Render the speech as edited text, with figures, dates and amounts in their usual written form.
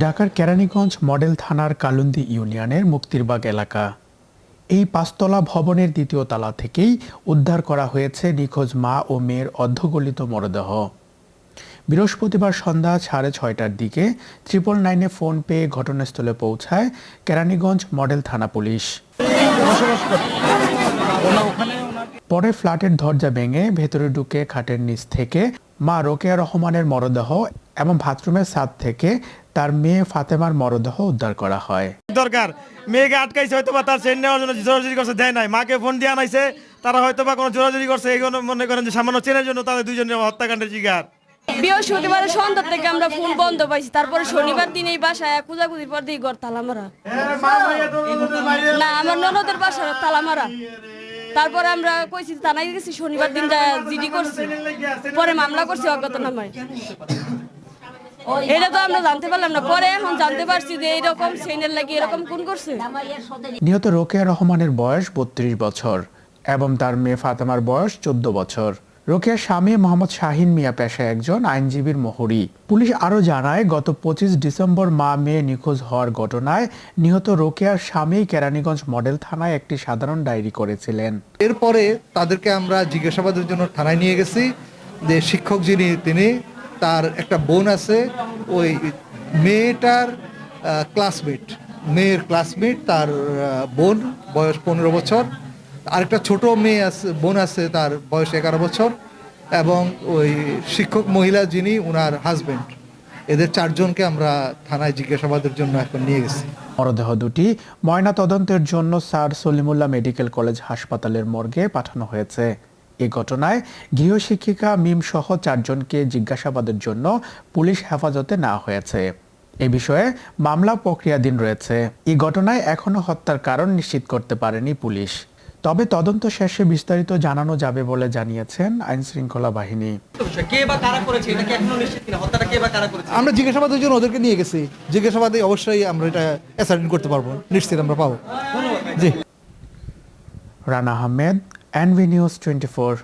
ঢাকার কেরানীগঞ্জ মডেল থানার কালুন্দি ইউনিয়নের মুক্তিরবাগ এলাকা। এই পাঁচতলা ভবনের দ্বিতীয় তলা থেকেই উদ্ধার করা হয়েছে নিখোঁজ মা ও মেয়ের অর্ধগলিত মরদেহ। বৃহস্পতিবার সন্ধ্যা 6:30টার দিকে 999-এ ফোন পেয়ে ঘটনাস্থলে পৌঁছায় কেরানীগঞ্জ মডেল থানা পুলিশ। পরে ফ্ল্যাটের দরজা ভেঙে ভেতরে ঢুকে খাটের নিচ থেকে মা রোকেয়া রহমানের মরদেহ এবং বাথরুমের ছাদ থেকে তার মেয়ে ফাতেমার মরদেহ উদ্ধার করা হয়। দরকার মেয়েকে আটকাইছে, হয়তো বা তার চেন নেওয়ার জন্য জোরাজুরি করছে, দেয় নাই। মাকে ফোন দিয়ে আনাইছে, তারা হয়তো বা কোনো জোরাজুরি করছে, এইগুলো মনে করেন যে সামান্য চেনের জন্য তাদের দুইজনের হত্যাকাণ্ডের শিকার। বৃহস্পতিবার সন্ধ্যা থেকে আমরা ফোন বন্ধ পাইছি, তারপরে শনিবার দিন এই বাসায় খুঁজাখুঁজির পর দিয়ে ঘর তালা মারা। না, আমার ননদের বাসার তালা মারা। তারপরে আমরা কইছি থানায় গেছি, শনিবার দিন জিডি করছি, পরে মামলা করছি অজ্ঞাতনামায়। এটা তো আমরা জানতে পারলাম না, পরে এখন জানতে পারছি যে এইরকম সেইনের লাগি এরকম কোন করছে। নিহত রোকেয়া রহমানের বয়স 32 বছর এবং তার মেয়ে ফাতেমার বয়স 14 বছর। রোকেয়ার স্বামী মোহাম্মদ শাহিন মিয়া পেশায় একজন আইনজীবীর মোহরি। পুলিশ আরও জানায়, গত 25 ডিসেম্বর মা মেয়ে নিখোঁজ হওয়ার ঘটনায় নিহত রোকেয়ার স্বামী কেরানীগঞ্জ মডেল থানায় একটি সাধারণ ডায়েরি করেছিলেন। এরপরে তাদেরকে আমরা জিজ্ঞাসাবাদের জন্য থানায় নিয়ে গেছি। যে শিক্ষক যিনি, তিনি তার একটা বোন আছে, ওই মেয়েটার ক্লাসমেট, মেয়ের ক্লাসমেট, তার বোন বয়স 15 বছর। আরেকটা ছোট মেয়ে আছে, বোন আছে, তার বয়স 11 বছর, এবং ওই শিক্ষক মহিলা যিনি, ওনার হাজবেন্ড। এদের চারজনকে আমরা থানায় জিজ্ঞাসাবাদের জন্য এখন নিয়ে গেছি। মরদেহ দুটি ময়না তদন্তের জন্য স্যার সলিমুল্লাহ মেডিকেল কলেজ হাসপাতালের মর্গে পাঠানো হয়েছে। এই ঘটনায় গৃহশিক্ষিকা মিম সহ 4 জনকে জিজ্ঞাসাবাদের জন্য পুলিশ হেফাজতে নেওয়া হয়েছে। এ বিষয়ে মামলা প্রক্রিয়াধীন রয়েছে। এই ঘটনায় এখনো হত্যার কারণ নিশ্চিত করতে পারেনি পুলিশ, তবে তদন্ত শেষে বিস্তারিত জানানো যাবে বলে জানিয়েছেন আইন শৃঙ্খলা বাহিনী। আমরা জিজ্ঞাসাবাদের জন্য ওদেরকে নিয়ে গেছি। জিজ্ঞাসাবাদে অবশ্যই আমরা এটা অ্যাসার্টেন করতে পারবো, নিশ্চিত আমরা পাবো। জি। Rana Ahmed, NV News 24।